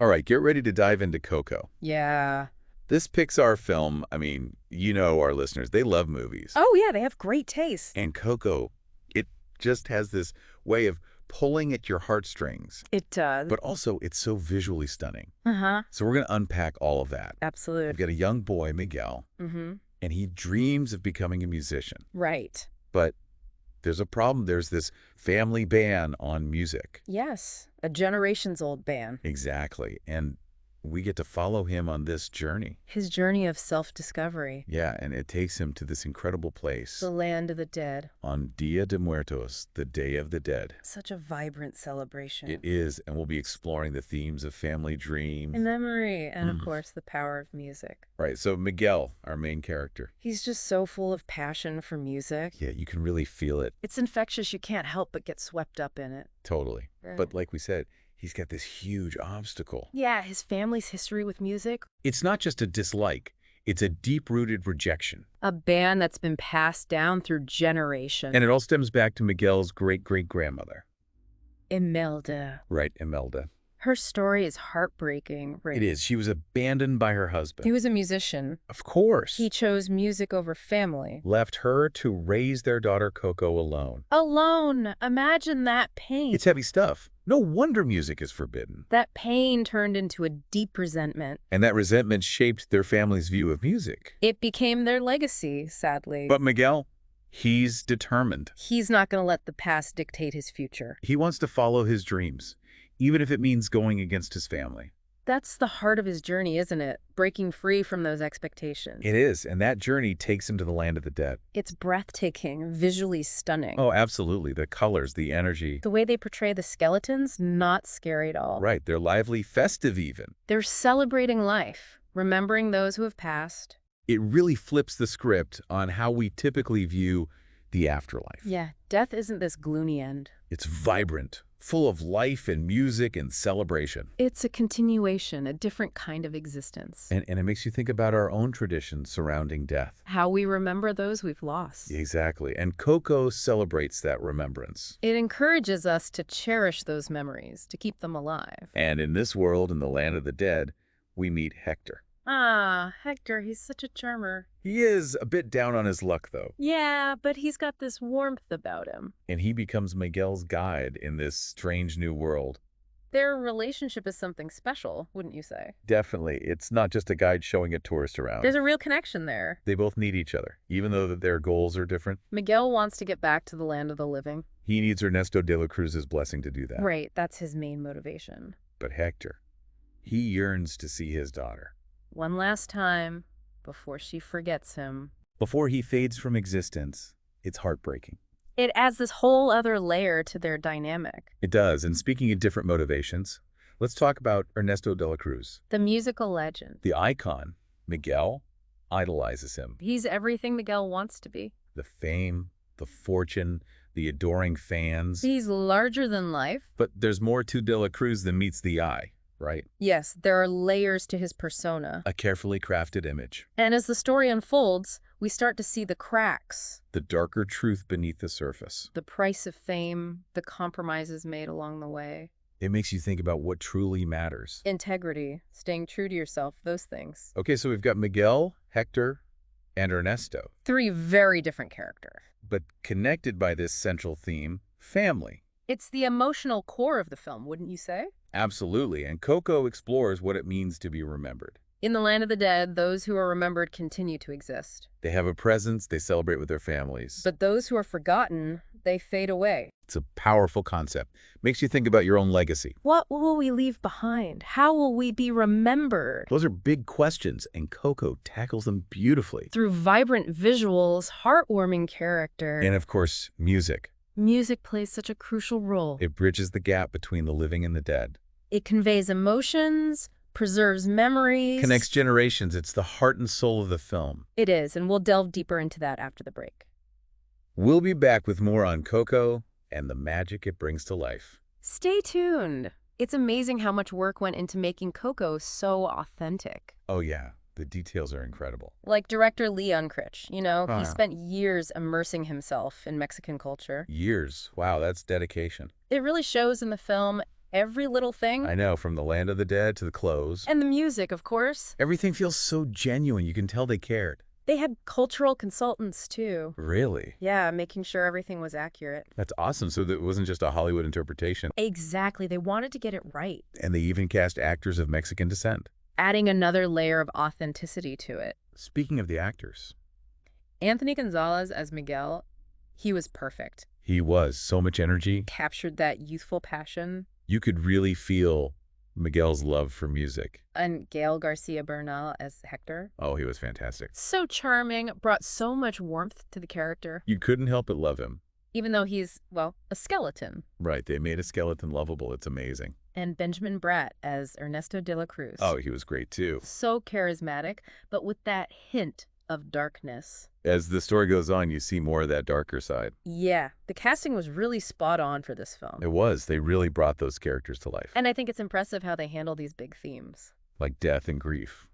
All right, get ready to dive into Coco. Yeah. This Pixar film, I mean, you know our listeners, they love movies. Oh, yeah, they have great taste. And Coco, it just has this way of pulling at your heartstrings. It does. But also, it's so visually stunning. Uh-huh. So we're going to unpack all of that. We've Absolute. got a young boy, Miguel, Mm-hmm. and he dreams of becoming a musician. Right. But there's a problem. There's this family ban on music. Yes. A generations-old band. Exactly. And we get to follow him on this journey. His journey of self-discovery. Yeah, and it takes him to this incredible place The land of the dead. on Dia de Muertos, the Day of the Dead. Such a vibrant celebration. It is, and we'll be exploring the themes of family dream. In memory, and of course, the power of music. Right, so Miguel, our main character. He's just so full of passion for music. Yeah, you can really feel it. It's infectious. You can't help but get swept up in it. Totally. Right. But like we said, he's got this huge obstacle. Yeah, his family's history with music. It's not just a dislike, it's a deep-rooted rejection. A band that's been passed down through generations. And it all stems back to Miguel's great-great-grandmother. Imelda. Right, Imelda. Her story is heartbreaking. Right? It is. She was abandoned by her husband. He was a musician. Of course. He chose music over family. Left her to raise their daughter Coco alone. Alone. Imagine that pain. It's heavy stuff. No wonder music is forbidden. That pain turned into a deep resentment. And that resentment shaped their family's view of music. It became their legacy, sadly. But Miguel, he's determined. He's not going to let the past dictate his future. He wants to follow his dreams, even if it means going against his family. That's the heart of his journey, isn't it? Breaking free from those expectations. It is, and that journey takes him to the land of the dead. It's breathtaking, visually stunning. Oh, absolutely. The colors, the energy. The way they portray the skeletons, not scary at all. Right, they're lively, festive even. They're celebrating life, remembering those who have passed. It really flips the script on how we typically view the afterlife. Yeah, death isn't this gloomy end. It's vibrant, full of life and music and celebration. It's a continuation, a different kind of existence. And it makes you think about our own traditions surrounding death. How we remember those we've lost. Exactly. And Coco celebrates that remembrance. It encourages us to cherish those memories, to keep them alive. And in this world, in the land of the dead, we meet Hector. Ah, Hector, he's such a charmer. He is a bit down on his luck, though, Yeah, but he's got this warmth about him. and he becomes Miguel's guide in this strange new world. Their relationship is something special, wouldn't you say? Definitely, it's not just a guide showing a tourist around. There's a real connection there. They both need each other, even though that their goals are different. Miguel wants to get back to the land of the living. He needs Ernesto de la Cruz's blessing to do that. Right, that's his main motivation. But Hector, he yearns to see his daughter. One last time, before she forgets him. Before he fades from existence, it's heartbreaking. It adds this whole other layer to their dynamic. It does, and speaking of different motivations, let's talk about Ernesto de la Cruz. The musical legend. The icon, Miguel, idolizes him. He's everything Miguel wants to be. The fame, the fortune, the adoring fans. He's larger than life. But there's more to de la Cruz than meets the eye, right? Yes, there are layers to his persona. A carefully crafted image. And as the story unfolds, we start to see the cracks, The darker truth beneath the surface. the price of fame, the compromises made along the way. It makes you think about what truly matters. Integrity, staying true to yourself, those things. Okay, so we've got Miguel, Hector, and Ernesto. Three very different characters. But connected by this central theme, family. It's the emotional core of the film, wouldn't you say? Absolutely, and Coco explores what it means to be remembered. In the land of the dead, those who are remembered continue to exist. They have a presence, they celebrate with their families. But those who are forgotten, they fade away. It's a powerful concept. Makes you think about your own legacy. What will we leave behind? How will we be remembered? Those are big questions, and Coco tackles them beautifully. Through vibrant visuals, heartwarming character. And of course, music. Music plays such a crucial role. It bridges the gap between the living and the dead. It conveys emotions, preserves memories. Connects generations. It's the heart and soul of the film. It is, and we'll delve deeper into that after the break. We'll be back with more on Coco and the magic it brings to life. Stay tuned. It's amazing how much work went into making Coco so authentic. Oh yeah, the details are incredible. Like director Lee Unkrich, he Huh. spent years immersing himself in Mexican culture. Years. Wow, that's dedication. It really shows in the film, Every little thing. I know, from the land of the dead to the clothes. And the music, of course. Everything feels so genuine. You can tell they cared. They had cultural consultants, too. Really? Yeah, making sure everything was accurate. That's awesome. So that it wasn't just a Hollywood interpretation. Exactly. They wanted to get it right. And they even cast actors of Mexican descent. Adding another layer of authenticity to it. Speaking of the actors. Anthony Gonzalez as Miguel, he was perfect. He was. So much energy. Captured that youthful passion. You could really feel Miguel's love for music. And Gael Garcia Bernal as Hector. Oh, he was fantastic. So charming, brought so much warmth to the character. You couldn't help but love him. Even though he's, well, a skeleton. Right, they made a skeleton lovable. It's amazing. And Benjamin Bratt as Ernesto de la Cruz. Oh, he was great too. So charismatic, but with that hint of darkness. As the story goes on, you see more of that darker side. Yeah, the casting was really spot on for this film. It was. They really brought those characters to life. And I think it's impressive how they handle these big themes. Like death and grief.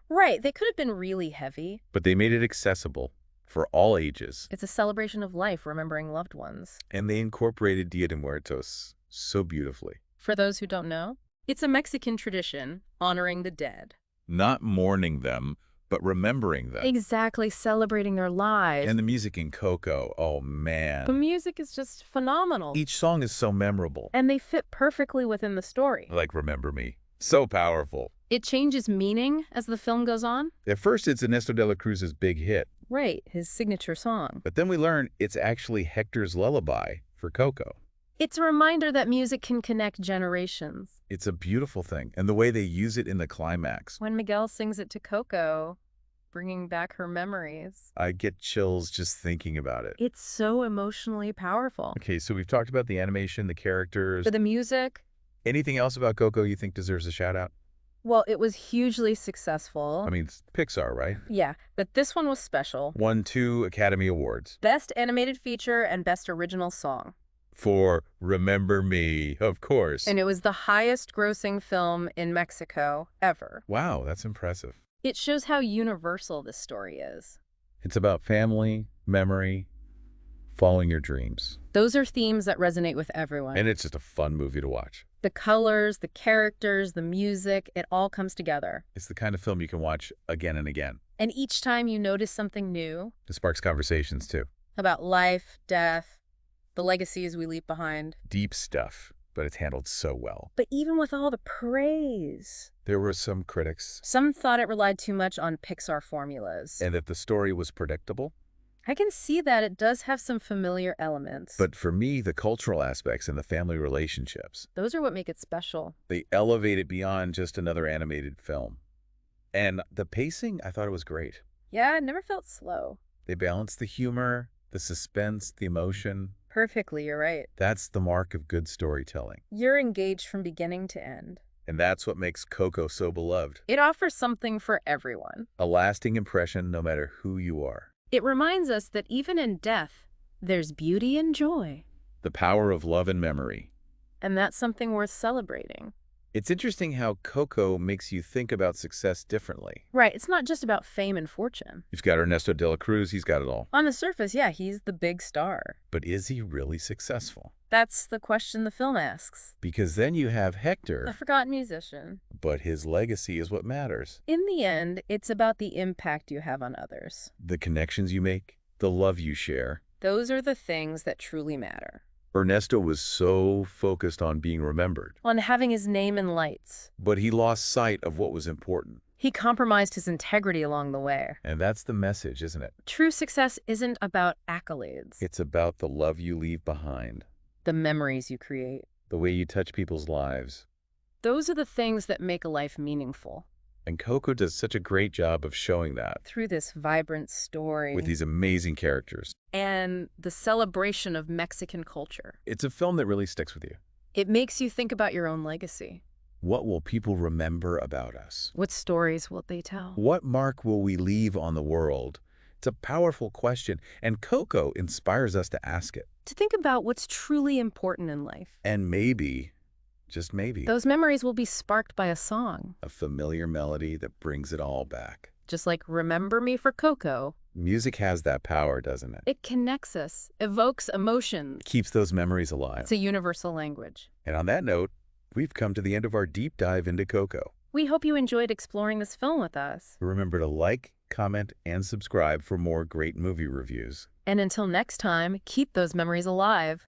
Right, they could have been really heavy. But they made it accessible for all ages. It's a celebration of life, remembering loved ones. And they incorporated Dia de Muertos so beautifully. For those who don't know, it's a Mexican tradition honoring the dead. Not mourning them, but remembering them. Exactly, celebrating their lives. And the music in Coco, oh The man. music is just phenomenal. Each song is so memorable. And they fit perfectly within the story. Like Remember Me. So powerful. It changes meaning as the film goes on. At first, it's Ernesto de la Cruz's big hit. Right, his signature song. But then we learn it's actually Hector's lullaby for Coco. It's a reminder that music can connect generations. It's a beautiful thing. And the way they use it in the climax. When Miguel sings it to Coco, bringing back her memories. I get chills just thinking about it. It's so emotionally powerful. Okay, so we've talked about the animation, the characters. For the music, Anything else about Coco you think deserves a shout out? well, it was hugely successful. I mean, it's Pixar, right? Yeah, but this one was special. Won 2 Academy Awards Best Animated Feature and Best Original Song. for Remember Me, of course. And it was the highest grossing film in Mexico ever. Wow, that's impressive. It shows how universal this story is. It's about family, memory, following your dreams. Those are themes that resonate with everyone. And it's just a fun movie to watch. The colors, the characters, the music, it all comes together. It's the kind of film you can watch again and again. And each time you notice something new It sparks conversations too. about life, death, the legacies we leave behind. Deep stuff, but it's handled so well. But even with all the praise, There were some critics, some thought it relied too much on Pixar formulas. and that the story was predictable. I can see that it does have some familiar elements. But for me, the cultural aspects and the family relationships, those are what make it special. they elevate it beyond just another animated film. And the pacing, I thought it was great. Yeah, it never felt slow. They balanced the humor, the suspense, the emotion. Perfectly, you're right. That's the mark of good storytelling. You're engaged from beginning to end. And that's what makes Coco so beloved. It offers something for everyone. A lasting impression no matter who you are. It reminds us that even in death, there's beauty and joy. The power of love and memory. And that's something worth celebrating. It's interesting how Coco makes you think about success differently. Right, it's not just about fame and fortune. You've got Ernesto de la Cruz, he's got it all. On the surface, yeah, he's the big star. But is he really successful? That's the question the film asks. Because then you have A Hector, forgotten musician. but his legacy is what matters. In the end, it's about the impact you have on others. The connections you make, the love you share. Those are the things that truly matter. Ernesto was so focused on being remembered, On having his name in lights. but he lost sight of what was important. He compromised his integrity along the way. And that's the message, isn't it? True success isn't about accolades. It's about the love you leave behind, The memories you create. the way you touch people's lives. Those are the things that make a life meaningful. And Coco does such a great job of showing that Through this vibrant story. with these amazing characters. And the celebration of Mexican culture. It's a film that really sticks with you. It makes you think about your own legacy. What will people remember about us? What stories will they tell? What mark will we leave on the world? It's a powerful question, and Coco inspires us to ask it. To think about what's truly important in life. And maybe, just maybe, Those memories will be sparked by a song. a familiar melody that brings it all back. Just like Remember Me for Coco. Music has that power, doesn't it? It connects us, evokes emotions. Keeps those memories alive. It's a universal language. And on that note, We've come to the end of our deep dive into Coco. We hope you enjoyed exploring this film with us. Remember to like, comment, and subscribe for more great movie reviews. And until next time, keep those memories alive.